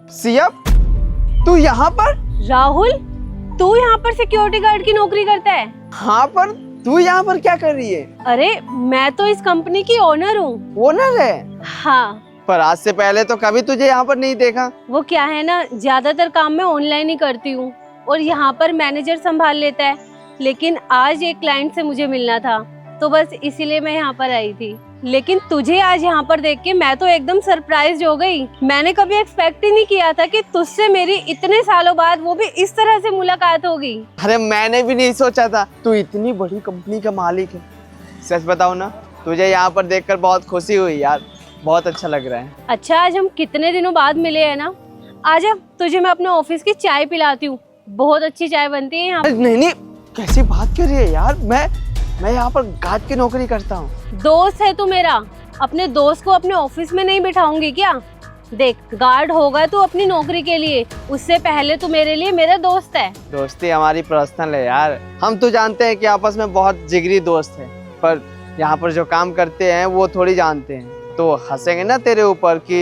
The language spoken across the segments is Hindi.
सिया, तू यहाँ पर? राहुल, तू यहाँ पर सिक्योरिटी गार्ड की नौकरी करता है? हाँ, पर तू यहाँ पर क्या कर रही है? अरे मैं तो इस कंपनी की ओनर हूँ। ओनर है? हाँ। पर आज से पहले तो कभी तुझे यहाँ पर नहीं देखा। वो क्या है ना, ज्यादातर काम मैं ऑनलाइन ही करती हूँ और यहाँ पर मैनेजर संभाल लेता है, लेकिन आज एक क्लाइंट से मुझे मिलना था तो बस इसीलिए मैं यहाँ पर आई थी। लेकिन तुझे आज यहाँ पर देख के मैं तो एकदम सरप्राइज हो गई। मैंने कभी एक्सपेक्ट ही नहीं किया था कि तुझसे मेरी इतने सालों बाद वो भी इस तरह से मुलाकात होगी। अरे मैंने भी नहीं सोचा था, तू इतनी बड़ी कंपनी का मालिक है। सच बताओ ना, तुझे यहाँ पर देखकर बहुत खुशी हुई यार, बहुत अच्छा लग रहा है। अच्छा, आज हम कितने दिनों बाद मिले हैं ना। आजा, तुझे मैं अपने ऑफिस की चाय पिलाती हूँ, बहुत अच्छी चाय बनती है यहाँ। नहीं नहीं, कैसी बात कर रही है यार, मैं यहाँ पर गार्ड की नौकरी करता हूँ। दोस्त है तू मेरा, अपने दोस्त को अपने ऑफिस में नहीं बिठाऊंगी क्या? देख, गार्ड होगा तू अपनी नौकरी के लिए, उससे पहले तू मेरे लिए मेरा दोस्त है। दोस्ती हमारी पर्सनल है यार, हम तो जानते हैं कि आपस में बहुत जिगरी दोस्त है, पर यहाँ पर जो काम करते हैं वो थोड़ी जानते हैं, तो हंसेंगे ना तेरे ऊपर कि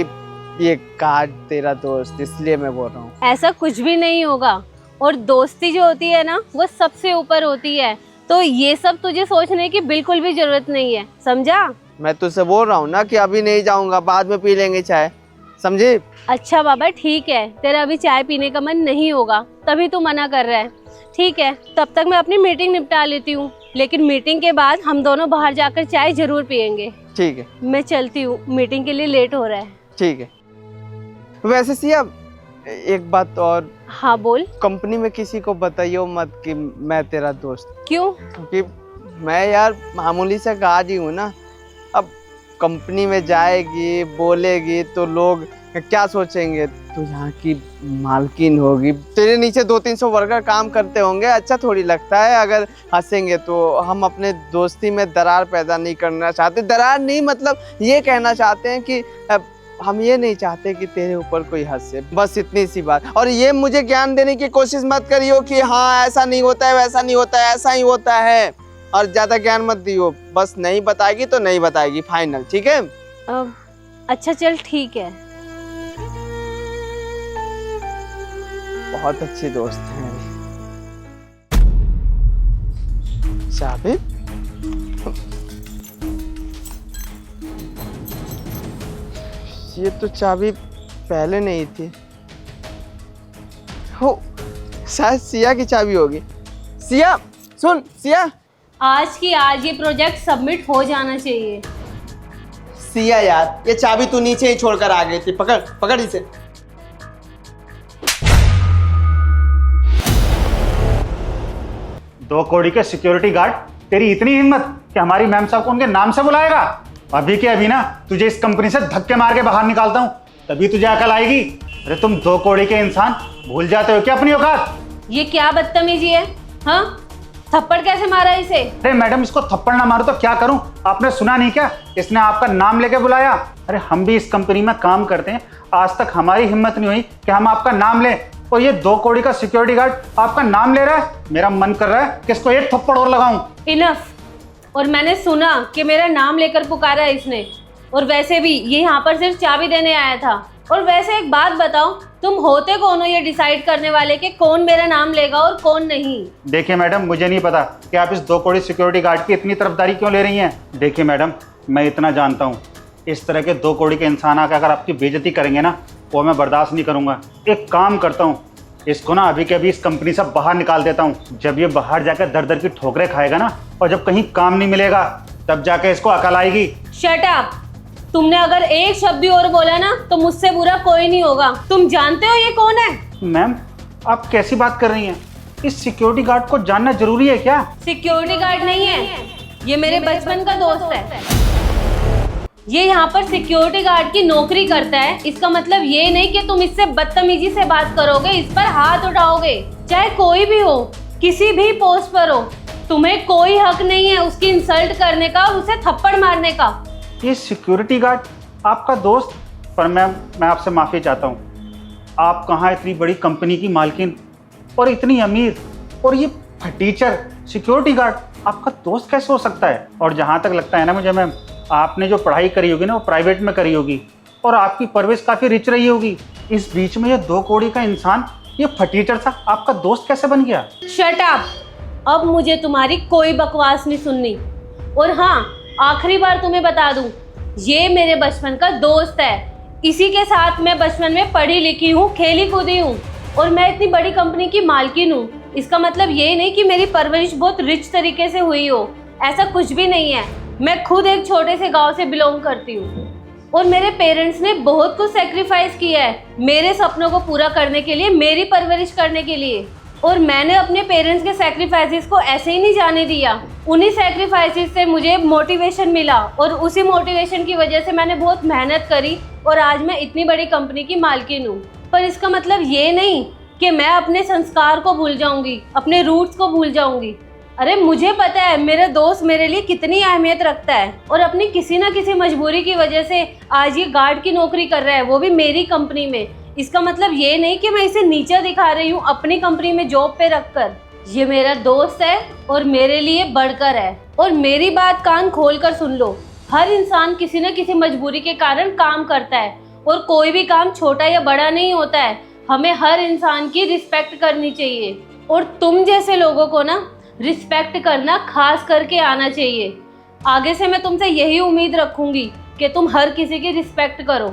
ये गार्ड तेरा दोस्त, इसलिए मैं बोल रहा हूँ। ऐसा कुछ भी नहीं होगा, और दोस्ती जो होती है ना वो सबसे ऊपर होती है, तो ये सब तुझे सोचने की बिल्कुल भी जरूरत नहीं है, समझा? मैं तुझसे बोल रहा हूँ ना कि अभी नहीं जाऊंगा, बाद में पी लेंगे चाय, समझे? अच्छा बाबा ठीक है, तेरा अभी चाय पीने का मन नहीं होगा तभी तू मना कर रहा है। ठीक है, तब तक मैं अपनी मीटिंग निपटा लेती हूँ, लेकिन मीटिंग के बाद हम दोनों बाहर जाकर चाय जरूर पियेंगे। ठीक है, मैं चलती हूँ, मीटिंग के लिए लेट हो रहा है। ठीक है। वैसे सिया, एक बात और। हाँ बोल। कंपनी में किसी को बताइयो मत कि मैं तेरा दोस्त। क्यों? क्योंकि मैं यार मामूली सा गार्ड ही हूँ ना, अब कंपनी में जाएगी बोलेगी तो लोग क्या सोचेंगे, तो यहाँ की मालकिन होगी, तेरे नीचे 200-300 वर्कर काम करते होंगे, अच्छा थोड़ी लगता है अगर हंसेंगे तो। हम अपने दोस्ती में दरार पैदा नहीं करना चाहते, दरार नहीं मतलब ये कहना चाहते हैं कि हम ये नहीं चाहते कि तेरे ऊपर कोई हंसे, बस इतनी सी बात। और ये मुझे ज्ञान देने की कोशिश मत करियो कि हाँ ऐसा नहीं होता है, वैसा नहीं होता है, ऐसा ही होता है, और ज्यादा ज्ञान मत दियो। बस नहीं बताएगी तो नहीं बताएगी, फाइनल, ठीक है? अच्छा चल ठीक है। बहुत अच्छी दोस्त है मेरी। चाबी? ये तो चाबी पहले नहीं थी, हो शायद सिया की चाबी होगी। सिया सुन, सिया आज की आज ये प्रोजेक्ट सबमिट हो जाना चाहिए। सिया यार, ये चाबी तू नीचे ही छोड़कर आ गई थी, पकड़ पकड़ इसे। दो कौड़ी के सिक्योरिटी गार्ड, तेरी इतनी हिम्मत कि हमारी मैम साहब को उनके नाम से बुलाएगा? अभी के अभी ना तुझे इस कंपनी से धक्के मार के बाहर निकालता हूँ, तभी तुझे अकल आएगी। अरे तुम दो कौड़ी के इंसान भूल जाते हो क्या अपनी औकात? ये क्या बदतमीजी है? हाँ, थप्पड़ कैसे मारा इसे? अरे मैडम, इसको थप्पड़ ना मारो तो क्या करूं? आपने सुना नहीं क्या, इसने आपका नाम लेके बुलाया। अरे हम भी इस कंपनी में काम करते हैं, आज तक हमारी हिम्मत नहीं हुई कि हम आपका नाम लें, और ये दो कौड़ी का सिक्योरिटी गार्ड आपका नाम ले रहा है। मेरा मन कर रहा है कि इसको एक थप्पड़ और लगाऊं। इनफ। और मैंने सुना कि मेरा नाम लेकर पुकारा है इसने, और वैसे भी ये यहाँ पर सिर्फ चाबी देने आया था। और वैसे एक बात बताओ, तुम होते कौन हो ये डिसाइड करने वाले कि कौन मेरा नाम लेगा और कौन नहीं? देखिए मैडम, मुझे नहीं पता कि आप इस दो कौड़ी सिक्योरिटी गार्ड की इतनी तरफदारी क्यों ले रही हैं। देखिए मैडम, मैं इतना जानता हूँ, इस तरह के दो कौड़ी के इंसान आकर अगर आपकी बेइज्जती करेंगे ना, वो मैं बर्दाश्त नहीं करूँगा। एक काम करता हूँ, इसको ना अभी के अभी इस कंपनी से बाहर निकाल देता हूँ। जब ये बाहर जाकर दर दर की ठोकरें खाएगा ना, और जब कहीं काम नहीं मिलेगा, तब जाके इसको अकल आएगी। Shut up! तुमने अगर एक शब्द भी और बोला ना तो मुझसे बुरा कोई नहीं होगा। तुम जानते हो ये कौन है? मैम, आप कैसी बात कर रही हैं? इस सिक्योरिटी गार्ड को जानना जरूरी है क्या? सिक्योरिटी गार्ड नहीं है, ये मेरे बचपन का दोस्त है। ये यहाँ पर सिक्योरिटी गार्ड की नौकरी करता है, इसका मतलब ये नहीं कि तुम इससे बदतमीजी से बात करोगे, इस पर हाथ उठाओगे। चाहे कोई भी हो, किसी भी पोस्ट पर हो, तुम्हें कोई हक नहीं है उसकी इंसल्ट करने का और उसे थप्पड़ मारने का। ये सिक्योरिटी गार्ड आपका दोस्त? पर मैं आपसे माफ़ी चाहता हूँ। आप कहाँ इतनी बड़ी कंपनी की मालकिन और इतनी अमीर, और ये फटीचर सिक्योरिटी गार्ड आपका दोस्त कैसे हो सकता है? और जहाँ तक लगता है ना मुझे मैम, आपने जो पढ़ाई करी होगी ना वो प्राइवेट में करी होगी, और आपकी परवरिश काफ़ी रिच रही होगी। इस बीच में ये 2 कौड़ी का इंसान, ये फटीचर सा आपका दोस्त कैसे बन गया? Shut up. अब मुझे तुम्हारी कोई बकवास नहीं सुननी। और हाँ, आखिरी बार तुम्हें बता दूं, ये मेरे बचपन का दोस्त है। इसी के साथ मैं बचपन में पढ़ी लिखी हूँ, खेली कूदी हूँ, और मैं इतनी बड़ी कंपनी की मालकिन हूँ। इसका मतलब ये नहीं कि मेरी परवरिश बहुत रिच तरीके से हुई हो, ऐसा कुछ भी नहीं है। मैं खुद एक छोटे से गांव से बिलोंग करती हूँ, और मेरे पेरेंट्स ने बहुत कुछ सेक्रीफाइस किया है मेरे सपनों को पूरा करने के लिए, मेरी परवरिश करने के लिए। और मैंने अपने पेरेंट्स के सेक्रीफाइसेस को ऐसे ही नहीं जाने दिया। उन्हीं सेक्रीफाइसेस से मुझे मोटिवेशन मिला, और उसी मोटिवेशन की वजह से मैंने बहुत मेहनत करी, और आज मैं इतनी बड़ी कंपनी की मालकिन हूँ। पर इसका मतलब ये नहीं कि मैं अपने संस्कार को भूल जाऊंगी, अपने रूट्स को भूल जाऊंगी। अरे मुझे पता है मेरा दोस्त मेरे लिए कितनी अहमियत रखता है, और अपनी किसी ना किसी मजबूरी की वजह से आज ये गार्ड की नौकरी कर रहा है, वो भी मेरी कंपनी में। इसका मतलब ये नहीं कि मैं इसे नीचा दिखा रही हूँ अपनी कंपनी में जॉब पे रखकर। ये मेरा दोस्त है और मेरे लिए बढ़कर है। और मेरी बात कान खोल कर सुन लो, हर इंसान किसी न किसी मजबूरी के कारण काम करता है, और कोई भी काम छोटा या बड़ा नहीं होता है। हमें हर इंसान की रिस्पेक्ट करनी चाहिए, और तुम जैसे लोगों को ना रिस्पेक्ट करना खास करके आना चाहिए। आगे से मैं तुमसे यही उम्मीद रखूंगी कि तुम हर किसी की रिस्पेक्ट करो।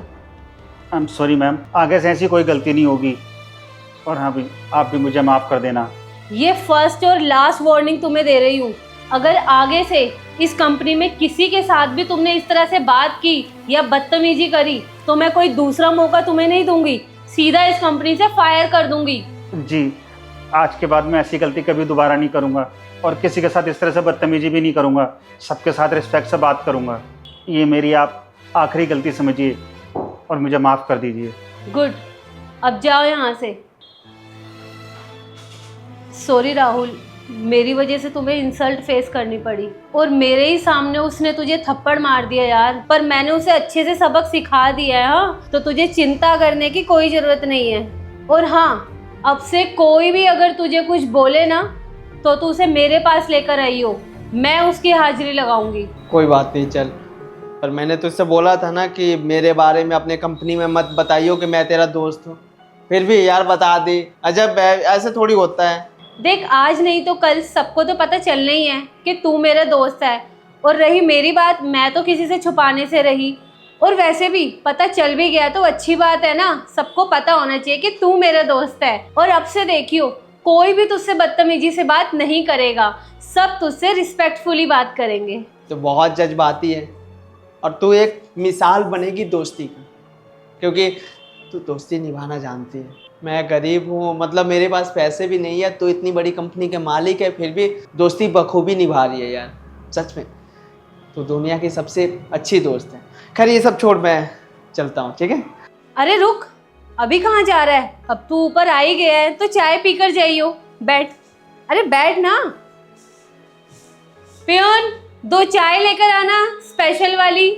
आई एम सॉरी मैम, आगे से ऐसी कोई गलती नहीं होगी। और हाँ भी, आप भी मुझे माफ़ कर देना। ये फर्स्ट और लास्ट वार्निंग तुम्हें दे रही हूँ। अगर आगे से इस कंपनी में किसी के साथ भी तुमने इस तरह से बात की या बदतमीजी करी, तो मैं कोई दूसरा मौका तुम्हें नहीं दूंगी, सीधा इस कंपनी से फायर कर दूंगी। जी, आज के बाद मैं ऐसी गलती कभी दोबारा नहीं करूँगा, और किसी के साथ इस तरह से बदतमीजी भी नहीं करूँगा। सबके साथ रिस्पेक्ट से बात करूँगा। ये मेरी आप आखिरी गलती समझिए और मुझे माफ़ कर दीजिए। गुड, अब जाओ यहाँ से। सॉरी राहुल, मेरी वजह से तुम्हें इंसल्ट फेस करनी पड़ी, और मेरे ही सामने उसने तुझे थप्पड़ मार दिया यार। पर मैंने उसे अच्छे से सबक सिखा दिया है, हाँ, तो तुझे चिंता करने की कोई ज़रूरत नहीं है। और हाँ, अब से कोई भी अगर तुझे कुछ बोले ना, तो तू उसे मेरे पास लेकर आई हो, मैं उसकी हाजिरी लगाऊंगी। कोई बात नहीं, चल। पर मैंने तुझसे बोला था ना कि मेरे बारे में अपने कंपनी में मत बताइयो कि मैं तेरा दोस्त हूँ। फिर भी यार बता दी। अजब है, ऐसे थोड़ी होता है। देख, आज नहीं तो कल सबको तो पता चलना ही है कि तू मेरा दोस्त है। और रही मेरी बात, मैं तो किसी से छुपाने से रही, और वैसे भी पता चल भी गया तो अच्छी बात है ना। सबको पता होना चाहिए कि तू मेरा दोस्त है। और अब से देखियो, कोई भी तुझसे बदतमीजी से बात नहीं करेगा, सब तुझसे रिस्पेक्टफुली बात करेंगे। तो बहुत जज्बाती है, और तू एक मिसाल बनेगी दोस्ती की, क्योंकि तू दोस्ती निभाना जानती है। मैं गरीब हूँ, मतलब मेरे पास पैसे भी नहीं है, तू इतनी बड़ी कंपनी के मालिक है, फिर भी दोस्ती बखूबी निभा रही है यार। सच में तू दुनिया की सबसे अच्छी दोस्त है। खैर ये सब छोड़, मैं चलता हूँ, ठीक है? अरे रुक, अभी कहाँ जा रहा है? अब तू ऊपर आ ही गया है तो चाय पीकर जाइयो। बैठ, अरे बैठ ना। पियोन, 2 चाय लेकर आना, स्पेशल वाली।